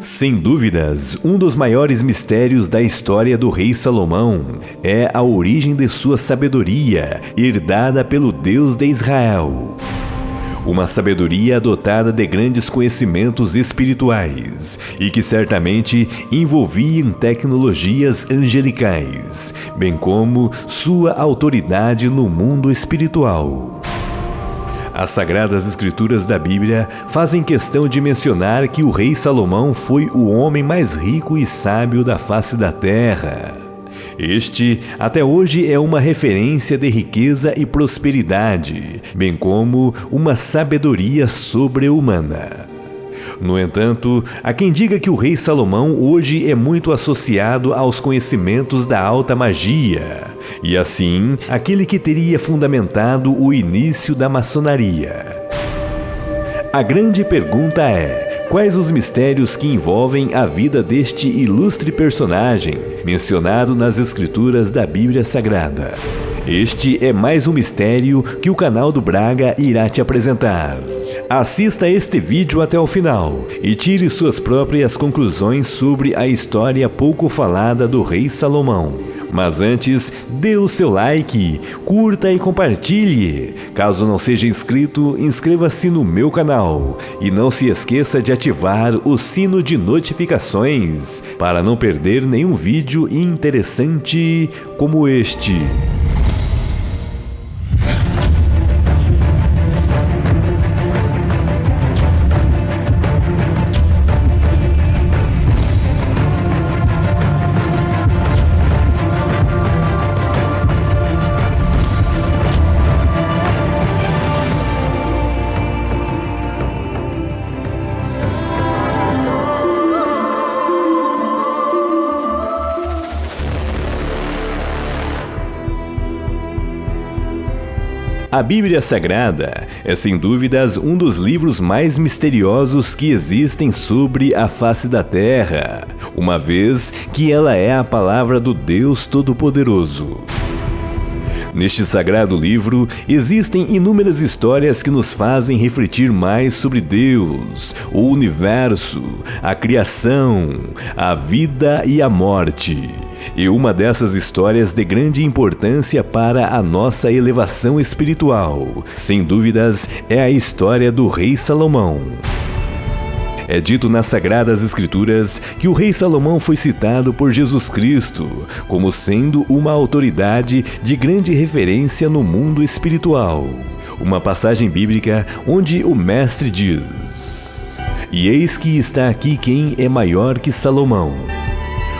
Sem dúvidas, um dos maiores mistérios da história do rei Salomão é a origem de sua sabedoria, herdada pelo Deus de Israel. Uma sabedoria dotada de grandes conhecimentos espirituais e que certamente envolviam tecnologias angelicais, bem como sua autoridade no mundo espiritual. As Sagradas Escrituras da Bíblia fazem questão de mencionar que o rei Salomão foi o homem mais rico e sábio da face da terra. Este, até hoje, é uma referência de riqueza e prosperidade, bem como uma sabedoria sobre-humana. No entanto, há quem diga que o rei Salomão hoje é muito associado aos conhecimentos da alta magia, e assim, aquele que teria fundamentado o início da maçonaria. A grande pergunta é: quais os mistérios que envolvem a vida deste ilustre personagem, mencionado nas Escrituras da Bíblia Sagrada? Este é mais um mistério que o canal do Braga irá te apresentar. Assista este vídeo até o final e tire suas próprias conclusões sobre a história pouco falada do rei Salomão. Mas antes, dê o seu like, curta e compartilhe. Caso não seja inscrito, inscreva-se no meu canal e não se esqueça de ativar o sino de notificações para não perder nenhum vídeo interessante como este. A Bíblia Sagrada é, sem dúvidas, um dos livros mais misteriosos que existem sobre a face da Terra, uma vez que ela é a palavra do Deus Todo-Poderoso. Neste sagrado livro, existem inúmeras histórias que nos fazem refletir mais sobre Deus, o universo, a criação, a vida e a morte. E uma dessas histórias de grande importância para a nossa elevação espiritual, sem dúvidas, é a história do rei Salomão. É dito nas Sagradas Escrituras que o rei Salomão foi citado por Jesus Cristo como sendo uma autoridade de grande referência no mundo espiritual. Uma passagem bíblica onde o mestre diz: "E eis que está aqui quem é maior que Salomão."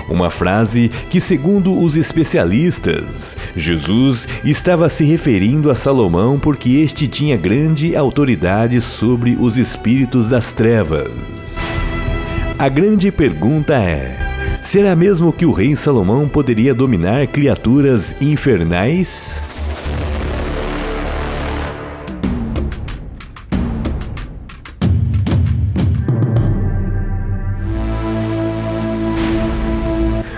Uma frase que, segundo os especialistas, Jesus estava se referindo a Salomão porque este tinha grande autoridade sobre os espíritos das trevas. A grande pergunta é: será mesmo que o rei Salomão poderia dominar criaturas infernais?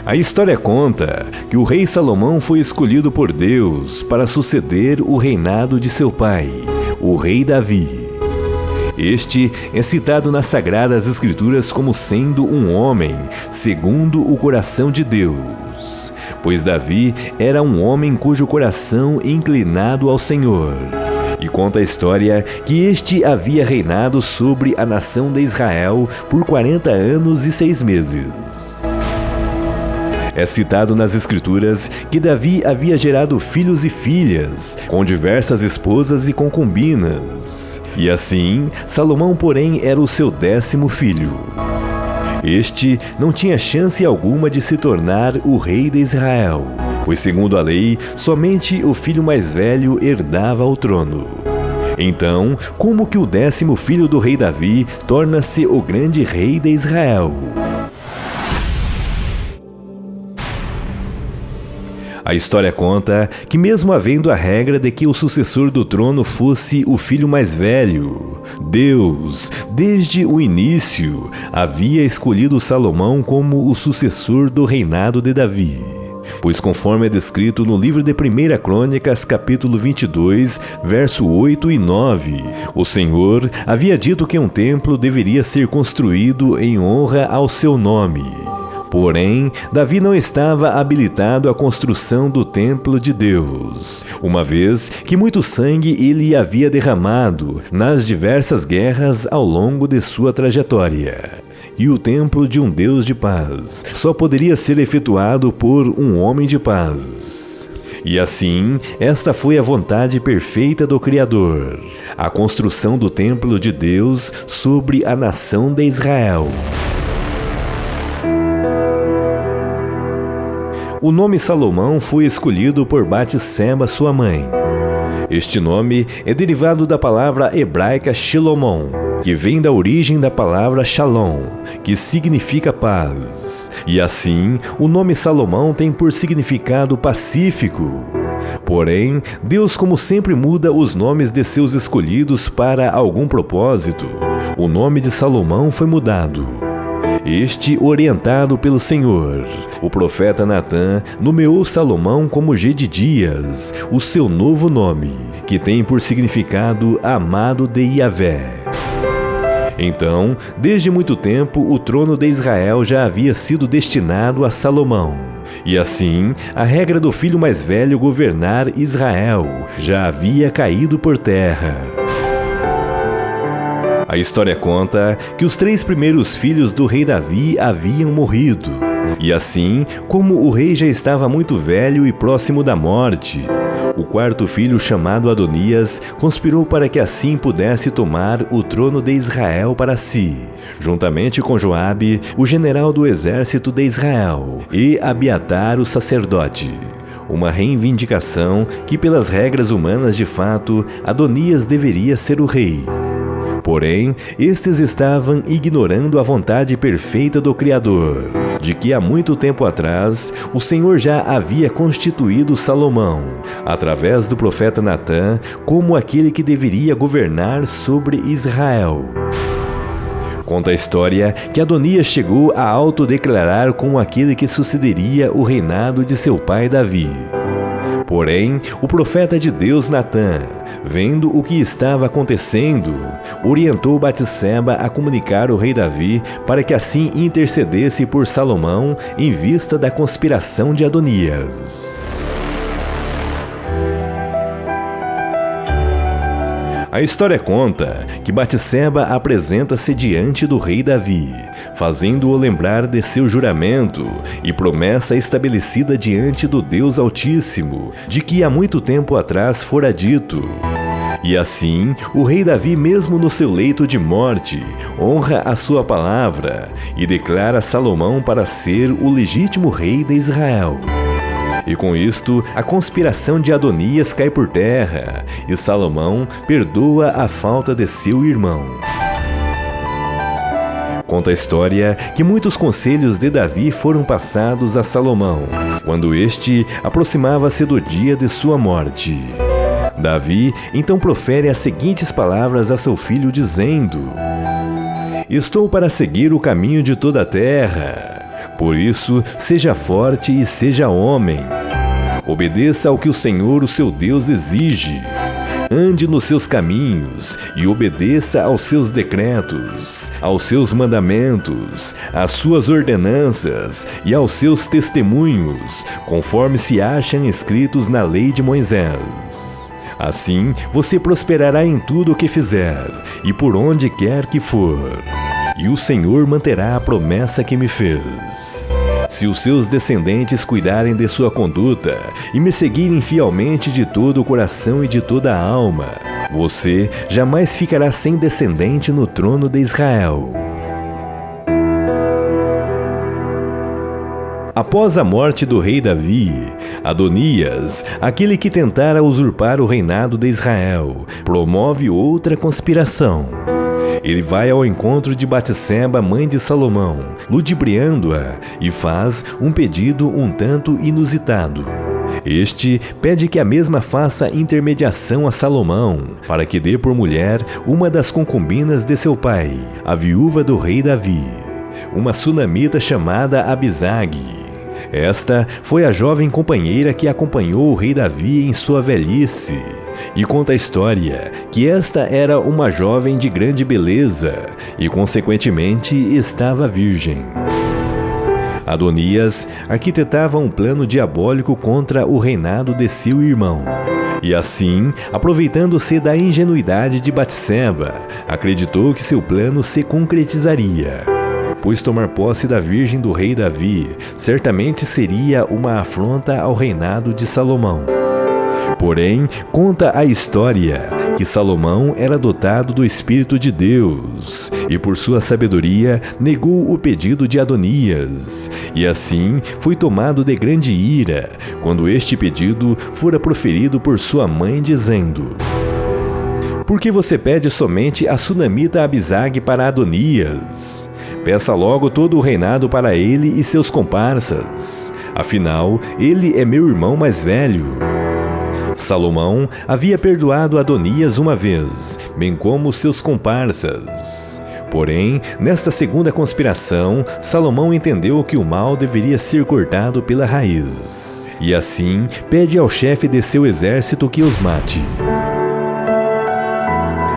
A história conta que o rei Salomão foi escolhido por Deus para suceder o reinado de seu pai, o rei Davi. Este é citado nas Sagradas Escrituras como sendo um homem segundo o coração de Deus, pois Davi era um homem cujo coração inclinado ao Senhor. E conta a história que este havia reinado sobre a nação de Israel por 40 anos e 6 meses. É citado nas Escrituras que Davi havia gerado filhos e filhas, com diversas esposas e concubinas. E assim, Salomão, porém, era o seu 10º filho. Este não tinha chance alguma de se tornar o rei de Israel, pois, segundo a lei, somente o filho mais velho herdava o trono. Então, como que o 10º filho do rei Davi torna-se o grande rei de Israel? A história conta que, mesmo havendo a regra de que o sucessor do trono fosse o filho mais velho, Deus, desde o início, havia escolhido Salomão como o sucessor do reinado de Davi. Pois conforme é descrito no livro de 1 Crônicas, capítulo 22, verso 8 e 9, o Senhor havia dito que um templo deveria ser construído em honra ao seu nome. Porém, Davi não estava habilitado à construção do templo de Deus, uma vez que muito sangue ele havia derramado nas diversas guerras ao longo de sua trajetória. E o templo de um Deus de paz só poderia ser efetuado por um homem de paz. E assim, esta foi a vontade perfeita do Criador, a construção do templo de Deus sobre a nação de Israel. O nome Salomão foi escolhido por Batseba, sua mãe. Este nome é derivado da palavra hebraica Shilomon, que vem da origem da palavra Shalom, que significa paz. E assim, o nome Salomão tem por significado pacífico. Porém, Deus, como sempre, muda os nomes de seus escolhidos para algum propósito. O nome de Salomão foi mudado. Este, orientado pelo Senhor, o profeta Natã nomeou Salomão como Gedidias, o seu novo nome, que tem por significado amado de Yahvé. Então, desde muito tempo, o trono de Israel já havia sido destinado a Salomão. E assim, a regra do filho mais velho governar Israel já havia caído por terra. A história conta que os 3 primeiros filhos do rei Davi haviam morrido. E assim, como o rei já estava muito velho e próximo da morte, o 4º filho, chamado Adonias, conspirou para que assim pudesse tomar o trono de Israel para si, juntamente com Joabe, o general do exército de Israel, e Abiatar, o sacerdote. Uma reivindicação que, pelas regras humanas de fato, Adonias deveria ser o rei. Porém, estes estavam ignorando a vontade perfeita do Criador, de que há muito tempo atrás o Senhor já havia constituído Salomão, através do profeta Natã, como aquele que deveria governar sobre Israel. Conta a história que Adonias chegou a autodeclarar como aquele que sucederia o reinado de seu pai Davi. Porém, o profeta de Deus Natã, vendo o que estava acontecendo, orientou Batseba a comunicar ao rei Davi para que assim intercedesse por Salomão em vista da conspiração de Adonias. A história conta que Batseba apresenta-se diante do rei Davi, fazendo-o lembrar de seu juramento e promessa estabelecida diante do Deus Altíssimo, de que há muito tempo atrás fora dito. E assim, o rei Davi, mesmo no seu leito de morte, honra a sua palavra e declara Salomão para ser o legítimo rei de Israel. E com isto, a conspiração de Adonias cai por terra, e Salomão perdoa a falta de seu irmão. Conta a história que muitos conselhos de Davi foram passados a Salomão, quando este aproximava-se do dia de sua morte. Davi então profere as seguintes palavras a seu filho, dizendo: "Estou para seguir o caminho de toda a terra. Por isso, seja forte e seja homem. Obedeça ao que o Senhor, o seu Deus, exige. Ande nos seus caminhos e obedeça aos seus decretos, aos seus mandamentos, às suas ordenanças e aos seus testemunhos, conforme se acham escritos na lei de Moisés. Assim, você prosperará em tudo o que fizer e por onde quer que for. E o Senhor manterá a promessa que me fez. Se os seus descendentes cuidarem de sua conduta e me seguirem fielmente de todo o coração e de toda a alma, você jamais ficará sem descendente no trono de Israel." Após a morte do rei Davi, Adonias, aquele que tentara usurpar o reinado de Israel, promove outra conspiração. Ele vai ao encontro de Batseba, mãe de Salomão, ludibriando-a, e faz um pedido um tanto inusitado. Este pede que a mesma faça intermediação a Salomão, para que dê por mulher uma das concubinas de seu pai, a viúva do rei Davi, uma sunamita chamada Abisag. Esta foi a jovem companheira que acompanhou o rei Davi em sua velhice. E conta a história que esta era uma jovem de grande beleza e, consequentemente, estava virgem. Adonias arquitetava um plano diabólico contra o reinado de seu irmão. E assim, aproveitando-se da ingenuidade de Batseba, acreditou que seu plano se concretizaria. Pois tomar posse da virgem do rei Davi certamente seria uma afronta ao reinado de Salomão. Porém, conta a história que Salomão era dotado do Espírito de Deus e, por sua sabedoria, negou o pedido de Adonias, e assim foi tomado de grande ira quando este pedido fora proferido por sua mãe, dizendo: "Por que você pede somente a sunamita Abisag para Adonias? Peça logo todo o reinado para ele e seus comparsas. Afinal, ele é meu irmão mais velho." Salomão havia perdoado Adonias uma vez, bem como seus comparsas. Porém, nesta segunda conspiração, Salomão entendeu que o mal deveria ser cortado pela raiz. E assim, pede ao chefe de seu exército que os mate.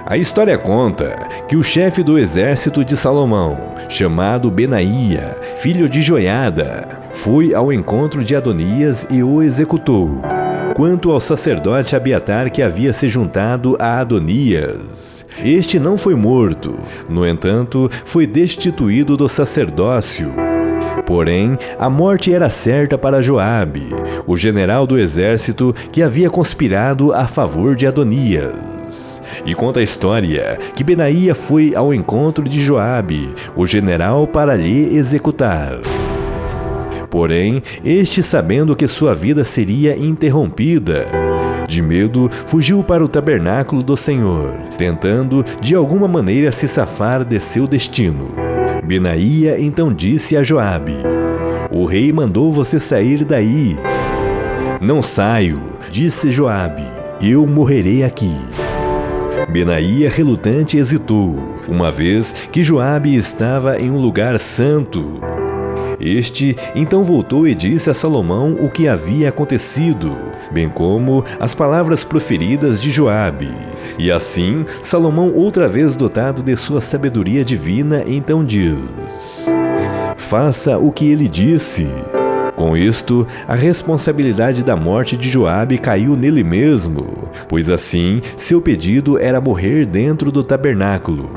A história conta que o chefe do exército de Salomão, chamado Benaía, filho de Joiada, foi ao encontro de Adonias e o executou. Quanto ao sacerdote Abiatar que havia se juntado a Adonias, este não foi morto, no entanto, foi destituído do sacerdócio. Porém, a morte era certa para Joabe, o general do exército que havia conspirado a favor de Adonias. E conta a história que Benaía foi ao encontro de Joabe, o general, para lhe executar. Porém, este, sabendo que sua vida seria interrompida, de medo, fugiu para o tabernáculo do Senhor, tentando de alguma maneira se safar de seu destino. Benaía então disse a Joabe: "O rei mandou você sair daí." "Não saio," disse Joabe, "eu morrerei aqui." Benaía, relutante, hesitou, uma vez que Joabe estava em um lugar santo. Este então voltou e disse a Salomão o que havia acontecido, bem como as palavras proferidas de Joabe. E assim, Salomão, outra vez dotado de sua sabedoria divina, então diz: "Faça o que ele disse." Com isto, a responsabilidade da morte de Joabe caiu nele mesmo, pois assim seu pedido era morrer dentro do tabernáculo.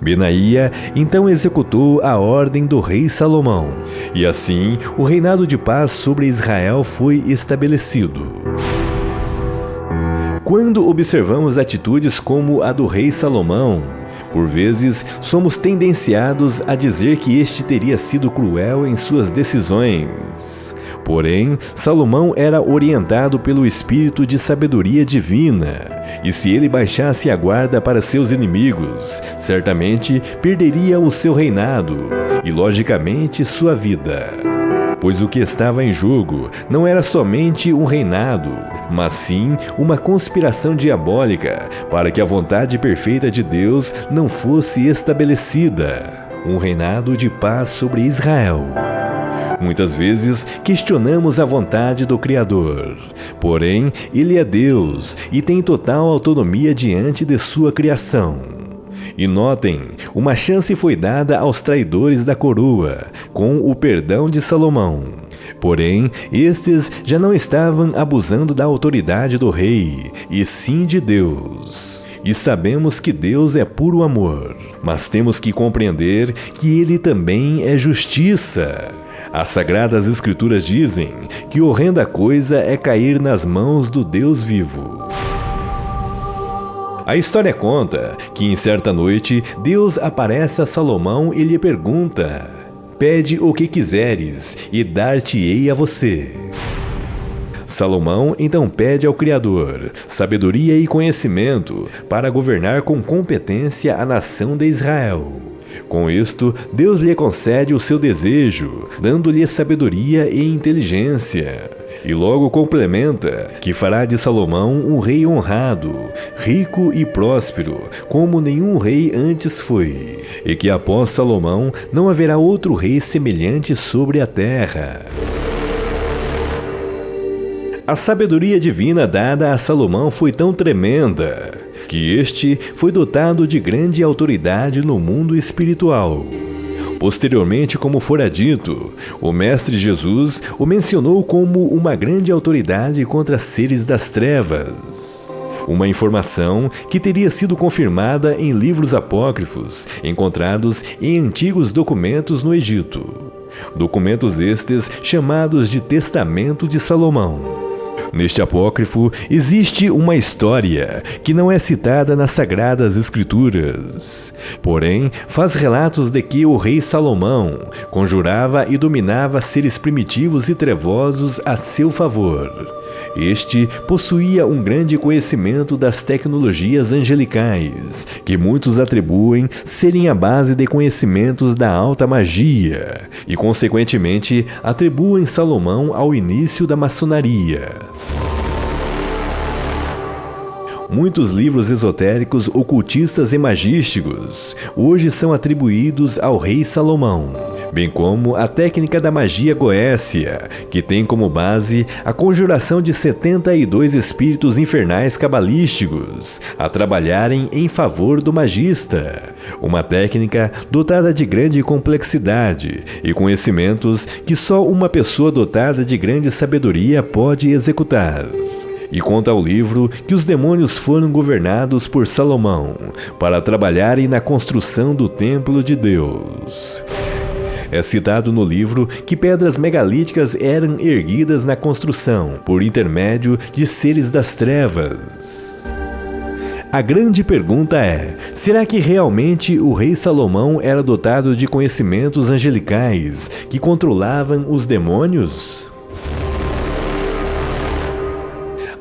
Benaía então executou a ordem do rei Salomão, e assim o reinado de paz sobre Israel foi estabelecido. Quando observamos atitudes como a do rei Salomão, por vezes somos tendenciados a dizer que este teria sido cruel em suas decisões. Porém, Salomão era orientado pelo espírito de sabedoria divina, e se ele baixasse a guarda para seus inimigos, certamente perderia o seu reinado e, logicamente, sua vida. Pois o que estava em jogo não era somente um reinado, mas sim uma conspiração diabólica para que a vontade perfeita de Deus não fosse estabelecida, um reinado de paz sobre Israel. Muitas vezes questionamos a vontade do Criador, porém, Ele é Deus e tem total autonomia diante de sua criação. E notem, uma chance foi dada aos traidores da coroa, com o perdão de Salomão. Porém, estes já não estavam abusando da autoridade do rei, e sim de Deus. E sabemos que Deus é puro amor, mas temos que compreender que Ele também é justiça. As Sagradas Escrituras dizem que horrenda coisa é cair nas mãos do Deus vivo. A história conta que em certa noite Deus aparece a Salomão e lhe pergunta: "Pede o que quiseres e dar-te-ei a você." Salomão então pede ao Criador sabedoria e conhecimento para governar com competência a nação de Israel. Com isto, Deus lhe concede o seu desejo, dando-lhe sabedoria e inteligência. E logo complementa que fará de Salomão um rei honrado, rico e próspero, como nenhum rei antes foi, e que após Salomão não haverá outro rei semelhante sobre a terra. A sabedoria divina dada a Salomão foi tão tremenda que este foi dotado de grande autoridade no mundo espiritual. Posteriormente, como fora dito, o Mestre Jesus o mencionou como uma grande autoridade contra seres das trevas. Uma informação que teria sido confirmada em livros apócrifos encontrados em antigos documentos no Egito. Documentos estes chamados de Testamento de Salomão. Neste apócrifo existe uma história que não é citada nas Sagradas Escrituras, porém faz relatos de que o rei Salomão conjurava e dominava seres primitivos e trevosos a seu favor. Este possuía um grande conhecimento das tecnologias angelicais, que muitos atribuem serem a base de conhecimentos da alta magia, e consequentemente atribuem Salomão ao início da maçonaria. Muitos livros esotéricos, ocultistas e magísticos hoje são atribuídos ao rei Salomão, bem como a técnica da magia goécia, que tem como base a conjuração de 72 espíritos infernais cabalísticos a trabalharem em favor do magista. Uma técnica dotada de grande complexidade e conhecimentos que só uma pessoa dotada de grande sabedoria pode executar. E conta ao livro que os demônios foram governados por Salomão para trabalharem na construção do templo de Deus. É citado no livro que pedras megalíticas eram erguidas na construção por intermédio de seres das trevas. A grande pergunta é: será que realmente o rei Salomão era dotado de conhecimentos angelicais que controlavam os demônios?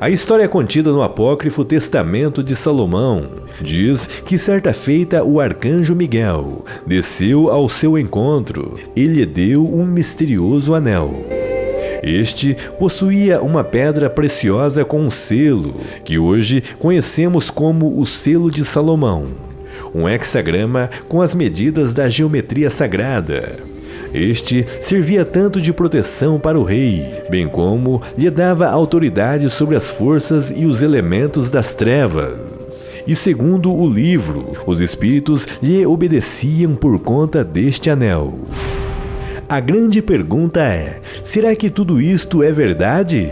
A história contida no apócrifo Testamento de Salomão diz que certa feita o arcanjo Miguel desceu ao seu encontro e lhe deu um misterioso anel. Este possuía uma pedra preciosa com um selo, que hoje conhecemos como o selo de Salomão, um hexagrama com as medidas da geometria sagrada. Este servia tanto de proteção para o rei, bem como lhe dava autoridade sobre as forças e os elementos das trevas. E segundo o livro, os espíritos lhe obedeciam por conta deste anel. A grande pergunta é: será que tudo isto é verdade?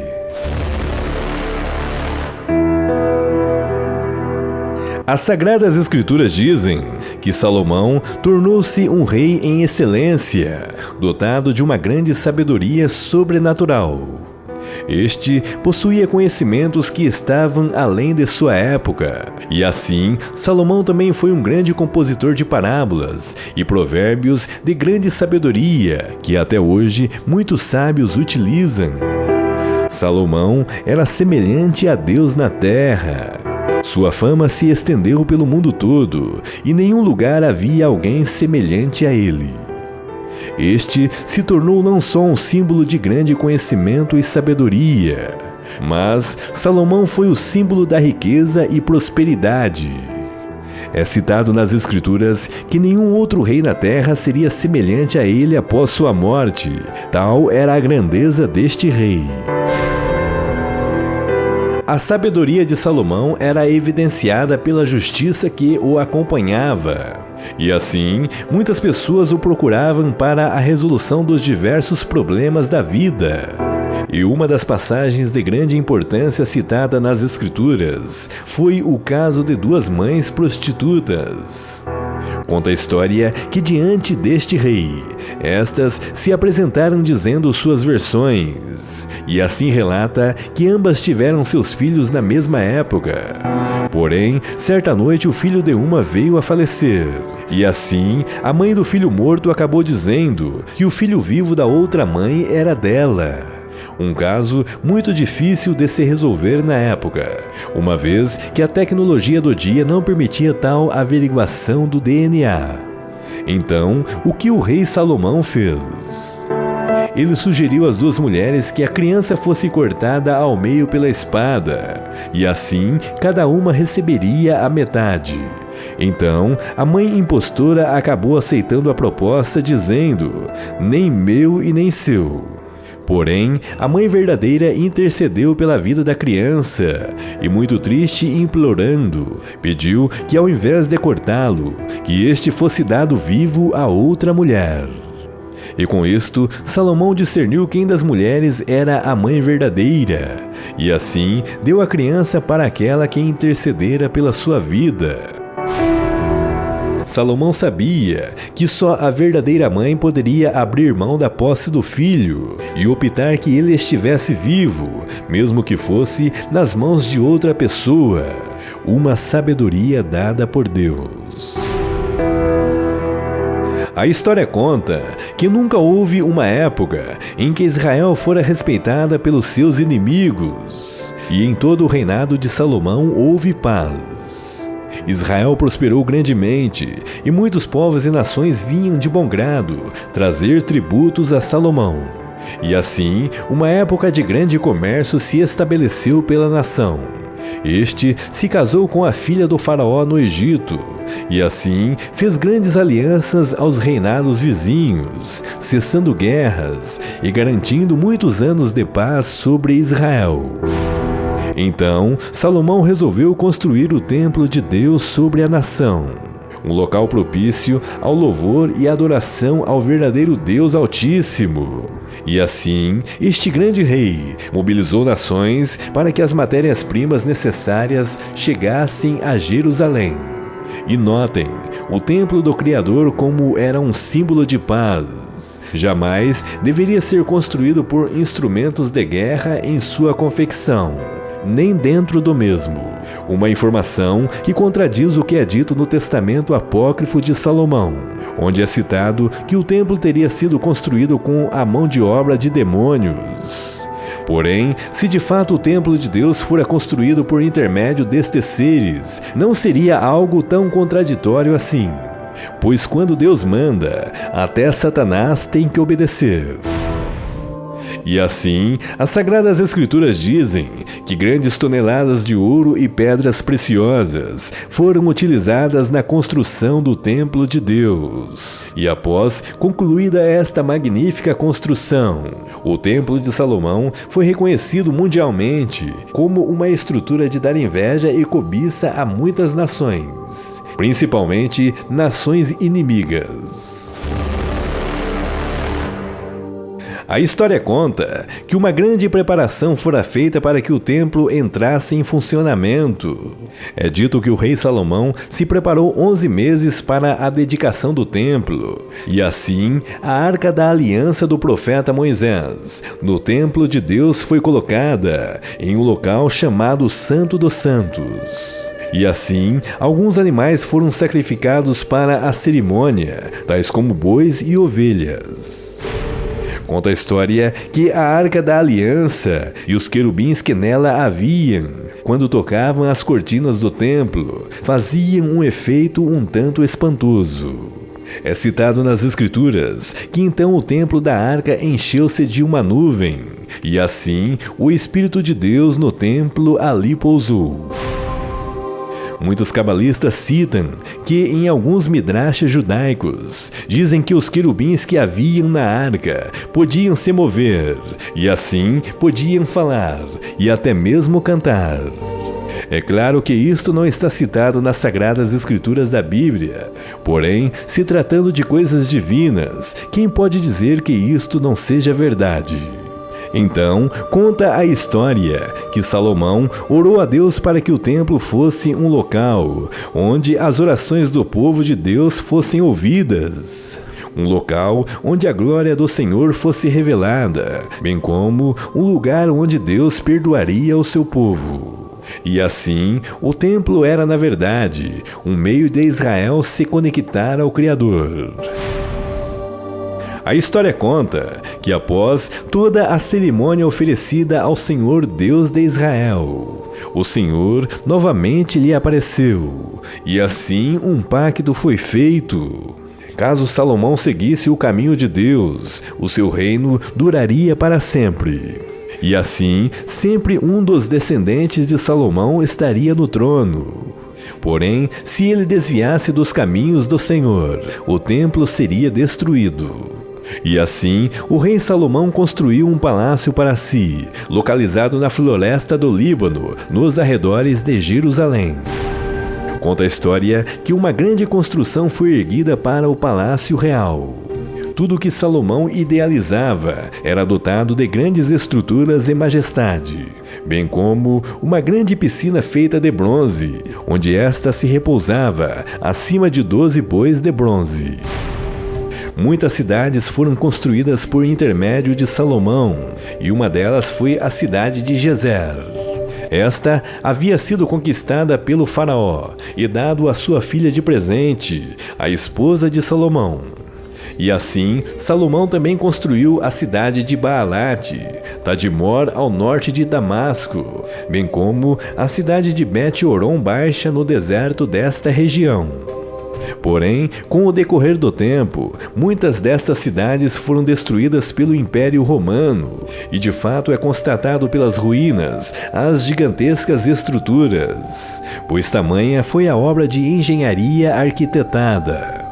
As Sagradas Escrituras dizem que Salomão tornou-se um rei em excelência, dotado de uma grande sabedoria sobrenatural. Este possuía conhecimentos que estavam além de sua época, e assim Salomão também foi um grande compositor de parábolas e provérbios de grande sabedoria, que até hoje muitos sábios utilizam. Salomão era semelhante a Deus na terra. Sua fama se estendeu pelo mundo todo, e nenhum lugar havia alguém semelhante a ele. Este se tornou não só um símbolo de grande conhecimento e sabedoria, mas Salomão foi o símbolo da riqueza e prosperidade. É citado nas Escrituras que nenhum outro rei na terra seria semelhante a ele após sua morte, tal era a grandeza deste rei. A sabedoria de Salomão era evidenciada pela justiça que o acompanhava. E assim, muitas pessoas o procuravam para a resolução dos diversos problemas da vida. E uma das passagens de grande importância citada nas Escrituras foi o caso de duas mães prostitutas. Conta a história que diante deste rei, estas se apresentaram dizendo suas versões, e assim relata que ambas tiveram seus filhos na mesma época. Porém, certa noite o filho de uma veio a falecer, e assim a mãe do filho morto acabou dizendo que o filho vivo da outra mãe era dela. Um caso muito difícil de se resolver na época, uma vez que a tecnologia do dia não permitia tal averiguação do DNA. Então, o que o rei Salomão fez? Ele sugeriu às duas mulheres que a criança fosse cortada ao meio pela espada, e assim cada uma receberia a metade. Então, a mãe impostora acabou aceitando a proposta, dizendo: nem meu e nem seu. Porém, a mãe verdadeira intercedeu pela vida da criança e, muito triste e implorando, pediu que, ao invés de cortá-lo, que este fosse dado vivo a outra mulher. E com isto, Salomão discerniu quem das mulheres era a mãe verdadeira, e assim deu a criança para aquela que intercedera pela sua vida. Salomão sabia que só a verdadeira mãe poderia abrir mão da posse do filho e optar que ele estivesse vivo, mesmo que fosse nas mãos de outra pessoa, uma sabedoria dada por Deus. A história conta que nunca houve uma época em que Israel fora respeitada pelos seus inimigos, e em todo o reinado de Salomão houve paz. Israel prosperou grandemente, e muitos povos e nações vinham de bom grado trazer tributos a Salomão. E assim, uma época de grande comércio se estabeleceu pela nação. Este se casou com a filha do faraó no Egito, e assim fez grandes alianças aos reinados vizinhos, cessando guerras e garantindo muitos anos de paz sobre Israel. Então, Salomão resolveu construir o templo de Deus sobre a nação, um local propício ao louvor e adoração ao verdadeiro Deus Altíssimo. E assim, este grande rei mobilizou nações para que as matérias-primas necessárias chegassem a Jerusalém. E notem, o templo do Criador como era um símbolo de paz. Jamais deveria ser construído por instrumentos de guerra em sua confecção, nem dentro do mesmo. Uma informação que contradiz o que é dito no Testamento Apócrifo de Salomão, onde é citado que o templo teria sido construído com a mão de obra de demônios. Porém, se de fato o templo de Deus fora construído por intermédio destes seres, não seria algo tão contraditório assim. Pois quando Deus manda, até Satanás tem que obedecer. E assim, as Sagradas Escrituras dizem que grandes toneladas de ouro e pedras preciosas foram utilizadas na construção do templo de Deus. E após concluída esta magnífica construção, o Templo de Salomão foi reconhecido mundialmente como uma estrutura de dar inveja e cobiça a muitas nações, principalmente nações inimigas. A história conta que uma grande preparação fora feita para que o templo entrasse em funcionamento. É dito que o rei Salomão se preparou 11 meses para a dedicação do templo, e assim a Arca da Aliança do profeta Moisés no templo de Deus foi colocada em um local chamado Santo dos Santos. E assim, alguns animais foram sacrificados para a cerimônia, tais como bois e ovelhas. Conta a história que a Arca da Aliança e os querubins que nela haviam, quando tocavam as cortinas do templo, faziam um efeito um tanto espantoso. É citado nas Escrituras que então o templo da Arca encheu-se de uma nuvem, e assim o Espírito de Deus no templo ali pousou. Muitos cabalistas citam que em alguns midrashes judaicos dizem que os querubins que haviam na arca podiam se mover, e assim podiam falar e até mesmo cantar. É claro que isto não está citado nas Sagradas Escrituras da Bíblia, porém, se tratando de coisas divinas, quem pode dizer que isto não seja verdade? Então, conta a história que Salomão orou a Deus para que o templo fosse um local onde as orações do povo de Deus fossem ouvidas. Um local onde a glória do Senhor fosse revelada, bem como um lugar onde Deus perdoaria o seu povo. E assim, o templo era, na verdade, um meio de Israel se conectar ao Criador. A história conta que após toda a cerimônia oferecida ao Senhor Deus de Israel, o Senhor novamente lhe apareceu, e assim um pacto foi feito. Caso Salomão seguisse o caminho de Deus, o seu reino duraria para sempre. E assim, sempre um dos descendentes de Salomão estaria no trono. Porém, se ele desviasse dos caminhos do Senhor, o templo seria destruído. E assim, o rei Salomão construiu um palácio para si, localizado na floresta do Líbano, nos arredores de Jerusalém. Conta a história que uma grande construção foi erguida para o Palácio Real. Tudo que Salomão idealizava era dotado de grandes estruturas e majestade, bem como uma grande piscina feita de bronze, onde esta se repousava acima de 12 bois de bronze. Muitas cidades foram construídas por intermédio de Salomão, e uma delas foi a cidade de Gezer. Esta havia sido conquistada pelo faraó e dado à sua filha de presente, a esposa de Salomão. E assim, Salomão também construiu a cidade de Baalate, Tadmor ao norte de Damasco, bem como a cidade de Bet-Horon Baixa no deserto desta região. Porém, com o decorrer do tempo, muitas destas cidades foram destruídas pelo Império Romano, e de fato é constatado pelas ruínas as gigantescas estruturas, pois tamanha foi a obra de engenharia arquitetada.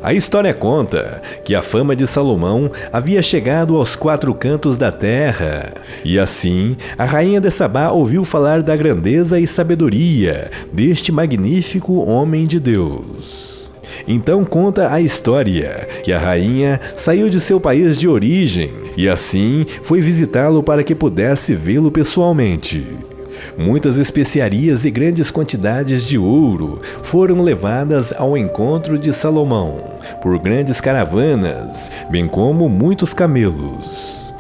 A história conta que a fama de Salomão havia chegado aos 4 cantos da terra, e assim a rainha de Sabá ouviu falar da grandeza e sabedoria deste magnífico homem de Deus. Então conta a história que a rainha saiu de seu país de origem e assim foi visitá-lo para que pudesse vê-lo pessoalmente. Muitas especiarias e grandes quantidades de ouro foram levadas ao encontro de Salomão por grandes caravanas, bem como muitos camelos.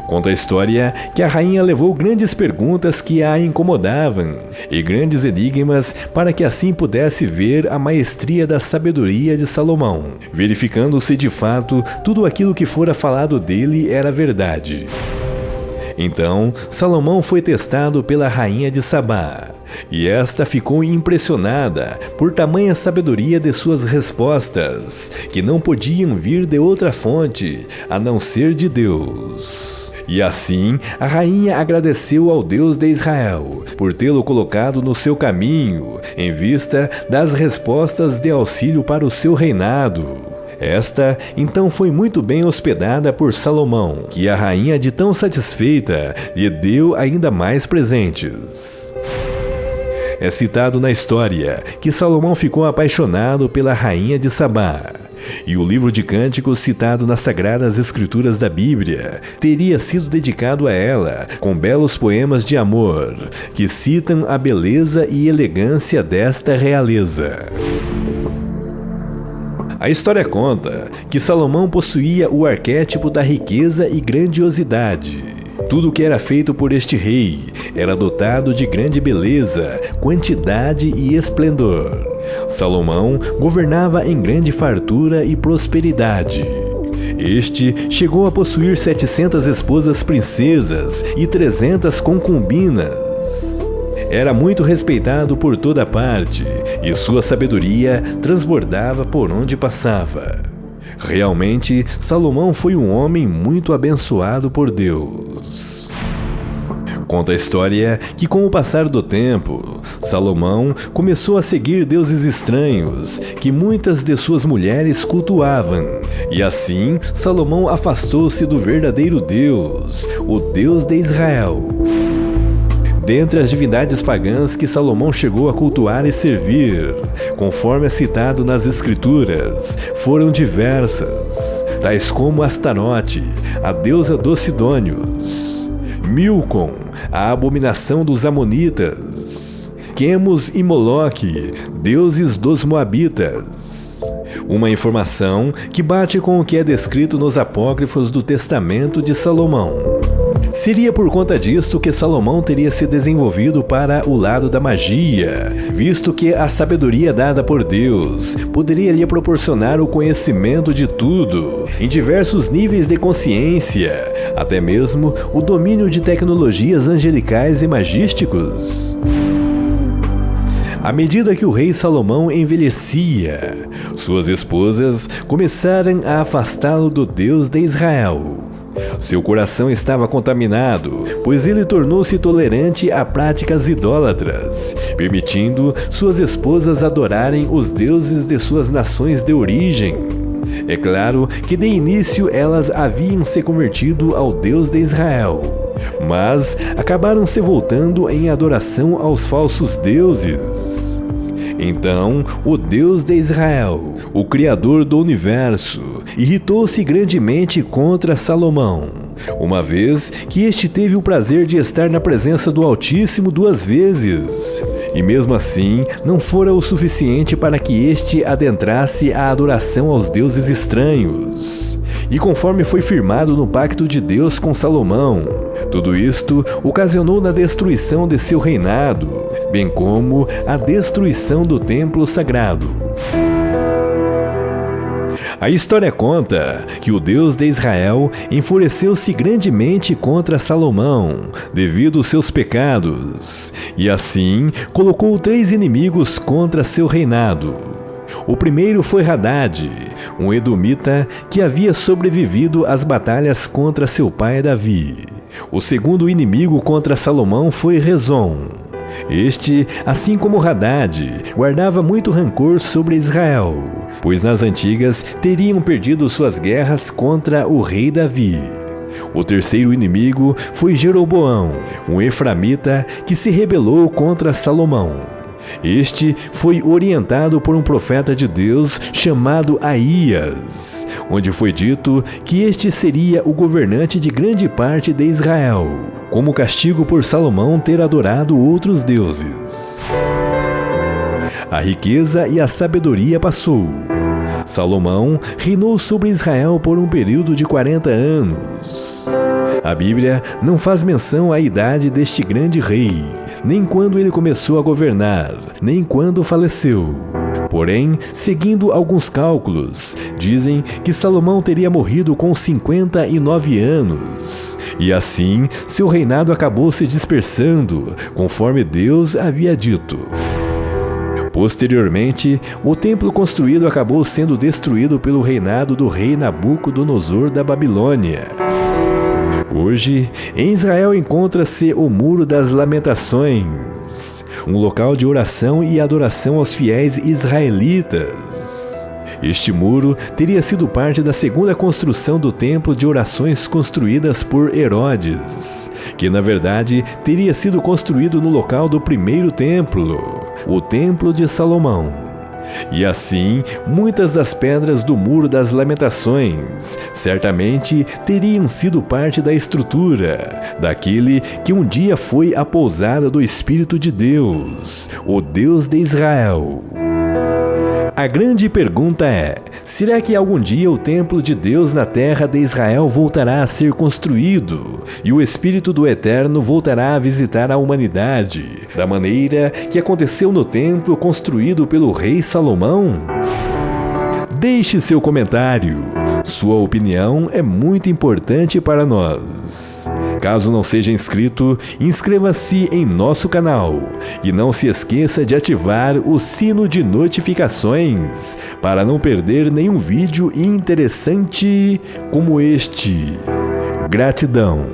Conta a história que a rainha levou grandes perguntas que a incomodavam e grandes enigmas para que assim pudesse ver a maestria da sabedoria de Salomão, verificando se de fato tudo aquilo que fora falado dele era verdade. Então, Salomão foi testado pela rainha de Sabá, e esta ficou impressionada por tamanha sabedoria de suas respostas, que não podiam vir de outra fonte a não ser de Deus. E assim, a rainha agradeceu ao Deus de Israel por tê-lo colocado no seu caminho, em vista das respostas de auxílio para o seu reinado. Esta, então, foi muito bem hospedada por Salomão, que a rainha, de tão satisfeita, lhe deu ainda mais presentes. É citado na história que Salomão ficou apaixonado pela rainha de Sabá, e o livro de Cânticos citado nas Sagradas Escrituras da Bíblia teria sido dedicado a ela, com belos poemas de amor, que citam a beleza e elegância desta realeza. A história conta que Salomão possuía o arquétipo da riqueza e grandiosidade. Tudo o que era feito por este rei era dotado de grande beleza, quantidade e esplendor. Salomão governava em grande fartura e prosperidade. Este chegou a possuir 700 esposas princesas e 300 concubinas. Era muito respeitado por toda parte e sua sabedoria transbordava por onde passava. Realmente, Salomão foi um homem muito abençoado por Deus. Conta a história que, com o passar do tempo, Salomão começou a seguir deuses estranhos que muitas de suas mulheres cultuavam, e assim Salomão afastou-se do verdadeiro Deus, o Deus de Israel. Dentre as divindades pagãs que Salomão chegou a cultuar e servir, conforme é citado nas Escrituras, foram diversas, tais como Astarote, a deusa dos Sidônios, Milcom, a abominação dos Amonitas, Quemos e Moloque, deuses dos Moabitas. Uma informação que bate com o que é descrito nos apócrifos do Testamento de Salomão. Seria por conta disso que Salomão teria se desenvolvido para o lado da magia, visto que a sabedoria dada por Deus poderia lhe proporcionar o conhecimento de tudo, em diversos níveis de consciência, até mesmo o domínio de tecnologias angelicais e magísticos. À medida que o rei Salomão envelhecia, suas esposas começaram a afastá-lo do Deus de Israel. Seu coração estava contaminado, pois ele tornou-se tolerante a práticas idólatras, permitindo suas esposas adorarem os deuses de suas nações de origem. É claro que de início elas haviam se convertido ao Deus de Israel, mas acabaram se voltando em adoração aos falsos deuses. Então, o Deus de Israel, o Criador do universo, irritou-se grandemente contra Salomão, uma vez que este teve o prazer de estar na presença do Altíssimo 2 vezes. E mesmo assim, não fora o suficiente para que este adentrasse a adoração aos deuses estranhos. E conforme foi firmado no pacto de Deus com Salomão, tudo isto ocasionou na destruição de seu reinado, bem como a destruição do templo sagrado. A história conta que o Deus de Israel enfureceu-se grandemente contra Salomão, devido aos seus pecados, e assim colocou 3 inimigos contra seu reinado. O primeiro foi Hadad, um edomita que havia sobrevivido às batalhas contra seu pai Davi. O segundo inimigo contra Salomão foi Rezon. Este, assim como Hadad, guardava muito rancor sobre Israel, pois nas antigas teriam perdido suas guerras contra o rei Davi. O terceiro inimigo foi Jeroboão, um efraimita que se rebelou contra Salomão. Este foi orientado por um profeta de Deus chamado Aías, onde foi dito que este seria o governante de grande parte de Israel, como castigo por Salomão ter adorado outros deuses. A riqueza e a sabedoria passou. Salomão reinou sobre Israel por um período de 40 anos. A Bíblia não faz menção à idade deste grande rei, nem quando ele começou a governar, nem quando faleceu. Porém, seguindo alguns cálculos, dizem que Salomão teria morrido com 59 anos. E assim, seu reinado acabou se dispersando, conforme Deus havia dito. Posteriormente, o templo construído acabou sendo destruído pelo reinado do rei Nabucodonosor da Babilônia. Hoje, em Israel encontra-se o Muro das Lamentações, um local de oração e adoração aos fiéis israelitas. Este muro teria sido parte da segunda construção do templo de orações construídas por Herodes, que na verdade teria sido construído no local do primeiro templo, o Templo de Salomão. E assim, muitas das pedras do Muro das Lamentações certamente teriam sido parte da estrutura daquele que um dia foi a pousada do Espírito de Deus, o Deus de Israel. A grande pergunta é: será que algum dia o templo de Deus na terra de Israel voltará a ser construído e o Espírito do Eterno voltará a visitar a humanidade, da maneira que aconteceu no templo construído pelo rei Salomão? Deixe seu comentário. Sua opinião é muito importante para nós. Caso não seja inscrito, inscreva-se em nosso canal e não se esqueça de ativar o sino de notificações para não perder nenhum vídeo interessante como este. Gratidão!